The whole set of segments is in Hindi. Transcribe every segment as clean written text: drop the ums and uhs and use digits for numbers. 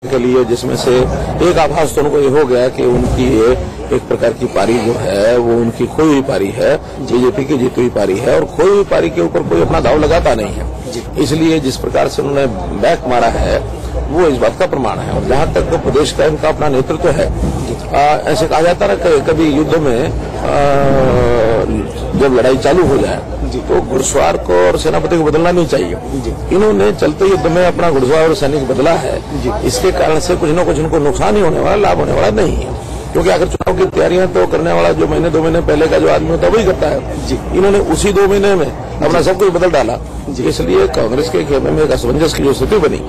के लिए, जिसमें से एक आभास तो उनको ये हो गया कि उनकी एक प्रकार की पारी जो है वो उनकी खोई हुई पारी है, बीजेपी की जीती हुई पारी है और खोई हुई पारी के ऊपर कोई अपना दाव लगाता नहीं है। इसलिए जिस प्रकार से उन्होंने बैक मारा है वो इस बात का प्रमाण है। और जहां तक तो प्रदेश का इनका अपना नेतृत्व है, ऐसे कहा जाता है कभी युद्ध में जब लड़ाई चालू हो जाए तो घुड़सवार को और सेनापति को बदलना नहीं चाहिए। इन्होंने चलते युद्ध में अपना घुड़सवार और सैनिक बदला है। इसके कारण से कुछ न कुछ इनको नुकसान ही होने वाला, लाभ होने वाला नहीं है। क्योंकि अगर चुनाव की तैयारियां तो करने वाला जो महीने 2 महीने पहले का जो आदमी होता है वही करता है। इन्होंने उसी 2 महीने में अपना सब कुछ बदल डाला। इसलिए कांग्रेस के खेमे में एक असमंजस की जो स्थिति बनी,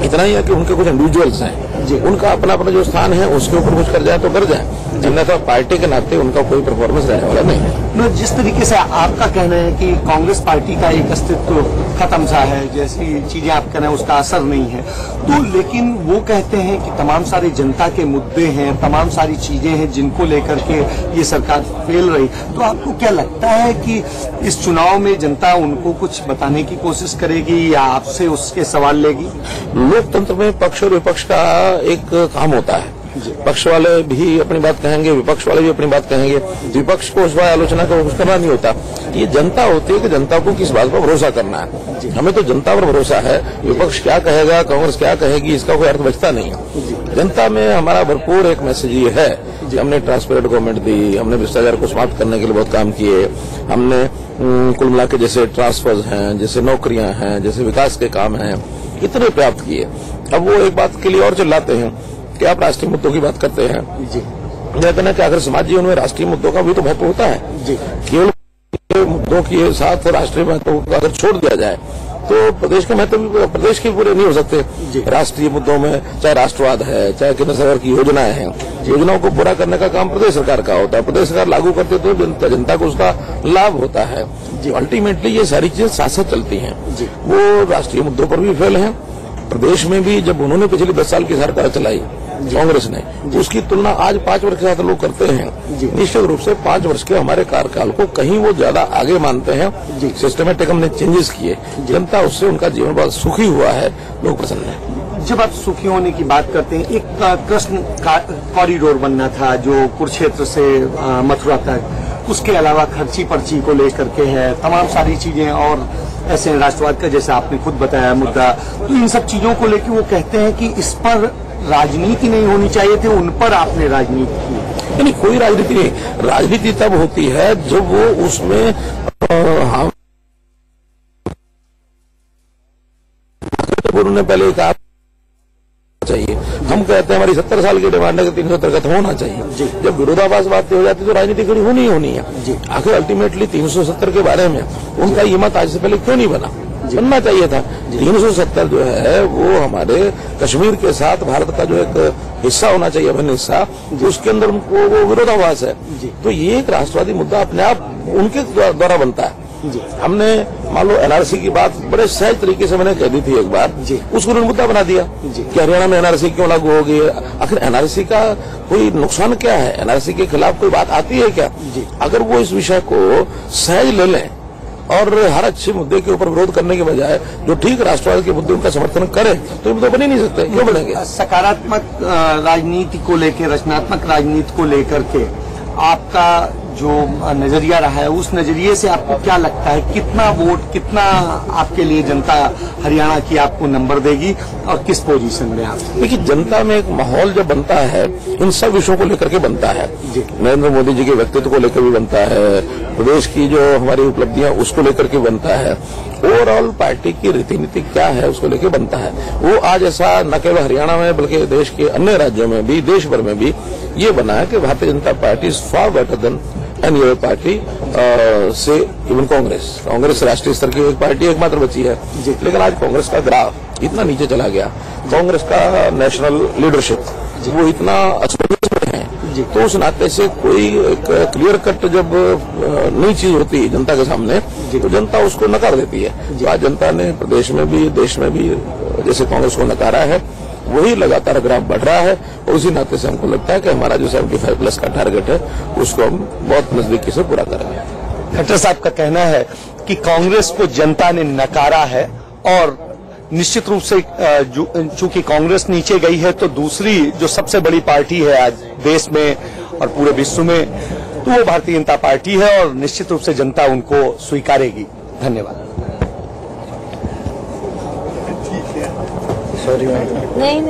इतना ही है कि उनके कुछ इंडिविजुअल्स हैं, उनका अपना अपना जो स्थान है उसके ऊपर कुछ कर जाए तो कर जाए, अन्यथा पार्टी के नाते उनका कोई परफॉर्मेंस रहने वाला नहीं है। जिस तरीके से आपका कहना है कि कांग्रेस पार्टी का एक अस्तित्व खत्म सा है, जैसी चीजें आप कह रहे हैं उसका असर नहीं है, तो लेकिन वो कहते हैं कि तमाम सारी जनता के मुद्दे हैं, तमाम सारी चीजें हैं जिनको लेकर के ये सरकार फेल रही, तो आपको क्या लगता है कि इस चुनाव में जनता उनको कुछ बताने की कोशिश करेगी या आपसे उसके सवाल लेगी? लोकतंत्र में पक्ष और विपक्ष का एक काम होता है। पक्ष वाले भी अपनी बात कहेंगे, विपक्ष वाले भी अपनी बात कहेंगे। विपक्ष को उस बार आलोचना का कुछ करना नहीं होता। ये जनता होती है कि जनता को किस बात पर भरोसा करना है। हमें तो जनता पर भरोसा है। विपक्ष क्या कहेगा, कांग्रेस क्या कहेगी, इसका कोई अर्थ बचता नहीं है। जनता में हमारा भरपूर एक मैसेज ये है कि हमने ट्रांसपेरेंट गवर्नमेंट दी, हमने भ्रष्टाचार को समाप्त करने के लिए बहुत काम किए, हमने कुल मिला के जैसे ट्रांसफर्स हैं, जैसे नौकरियां हैं, जैसे विकास के काम हैं, इतने प्राप्त किए। अब वो एक बात के लिए और चिल्लाते हैं कि आप राष्ट्रीय मुद्दों की बात करते हैं। मैं कहना कि अगर समाज जीवन में राष्ट्रीय मुद्दों का भी तो महत्व होता है। केवल मुद्दों के साथ राष्ट्रीय महत्व को अगर छोड़ दिया जाए तो प्रदेश के महत्व भी प्रदेश के पूरे नहीं हो सकते। राष्ट्रीय मुद्दों में चाहे राष्ट्रवाद है, चाहे केंद्र सरकार की योजनाएं हैं, योजनाओं को पूरा करने का काम प्रदेश सरकार का होता है। प्रदेश सरकार लागू करते तो जनता को उसका लाभ होता है। अल्टीमेटली ये सारी चीजें साथ साथ चलती हैं। वो राष्ट्रीय मुद्दों पर भी फेल है। प्रदेश में भी जब उन्होंने पिछले 10 साल की सरकार चलाई कांग्रेस ने, उसकी तुलना आज 5 वर्ष के साथ लोग करते हैं। निश्चित रूप से 5 वर्ष के हमारे कार्यकाल को कहीं वो ज्यादा आगे मानते हैं। सिस्टमेटिक हमने चेंजेस किए, जनता उससे उनका जीवन बहुत सुखी हुआ है, लोग प्रसन्न हैं। जब आप सुखी होने की बात करते हैं, एक कृष्ण कॉरिडोर बनना था जो कुरुक्षेत्र से मथुरा तक, उसके अलावा खर्ची पर्ची को लेकर के है, तमाम सारी चीजें और ऐसे राष्ट्रवाद का जैसे आपने खुद बताया मुद्दा, तो इन सब चीजों को लेकर वो कहते हैं कि इस पर राजनीति नहीं होनी चाहिए थी, उन पर आपने राजनीति की। नहीं, कोई राजनीति नहीं। राजनीति तब होती है जब वो उसमें उन्होंने पहले कहा चाहिए। हम कहते हैं हमारी 70 साल की डिमांड है कि 370 खत्म होना चाहिए। जब विरोधाभास बातें हो जाती तो राजनीति खड़ी होनी ही होनी है। आखिर अल्टीमेटली 370 के बारे में उनका ये मत आज से पहले क्यों नहीं बनना चाहिए था। 370 जो है वो हमारे कश्मीर के साथ भारत का जो एक हिस्सा होना चाहिए, अभिन्न हिस्सा, उसके अंदर उनको वो विरोधाभास है। तो ये एक राष्ट्रवादी मुद्दा अपने आप उनके द्वारा बनता है। हमने मान लो एनआरसी की बात बड़े सहज तरीके से मैंने कह दी थी एक बार, उसको उन्होंने मुद्दा बना दिया कि हरियाणा में एनआरसी क्यों लागू होगी। आखिर एनआरसी का कोई नुकसान क्या है, एनआरसी के खिलाफ कोई बात आती है क्या? अगर वो इस विषय को सहज ले लें और हर अच्छे मुद्दे के ऊपर विरोध करने के बजाय जो ठीक राष्ट्रवाद के मुद्दे उनका समर्थन करें तो ये तो बन ही नहीं सकते। क्यों बनेंगे? सकारात्मक राजनीति को लेकर, रचनात्मक राजनीति को लेकर के आपका जो नजरिया रहा है, उस नजरिए से आपको क्या लगता है कितना वोट, कितना आपके लिए जनता हरियाणा की आपको नंबर देगी और किस पोजीशन में आप? देखिए, जनता में एक माहौल जब बनता है इन सब विषयों को लेकर के बनता है। नरेंद्र मोदी जी के व्यक्तित्व को लेकर भी बनता है, प्रदेश की जो हमारी उपलब्धियां उसको लेकर के बनता है, ओवरऑल पार्टी की रीति नीति क्या है उसको लेकर बनता है। वो आज ऐसा न केवल हरियाणा में बल्कि देश के अन्य राज्यों में भी, देश भर में भी ये बना है कि Bharatiya Janata party is far better than any other party से इवन कांग्रेस राष्ट्रीय स्तर की एक पार्टी एकमात्र बची है। लेकिन आज कांग्रेस का ग्राफ इतना नीचे चला गया, कांग्रेस का नेशनल लीडरशिप वो इतना असमंजस में है, तो उस नाते से कोई एक क्लियर कट जब नई चीज होती है जनता के सामने तो जनता उसको नकार देती है। आज जनता ने प्रदेश में भी, देश में भी जैसे कांग्रेस को नकारा है, वही लगातार ग्राफ बढ़ रहा है। और उसी नाते से हमको लगता है कि हमारा जो 75+ का टारगेट है उसको हम बहुत नजदीकी से पूरा करेंगे। खट्टर साहब का कहना है कि कांग्रेस को जनता ने नकारा है और निश्चित रूप से चूंकि कांग्रेस नीचे गई है तो दूसरी जो सबसे बड़ी पार्टी है आज देश में और पूरे विश्व में, तो वो भारतीय जनता पार्टी है और निश्चित रूप से जनता उनको स्वीकारेगी। धन्यवाद। नहीं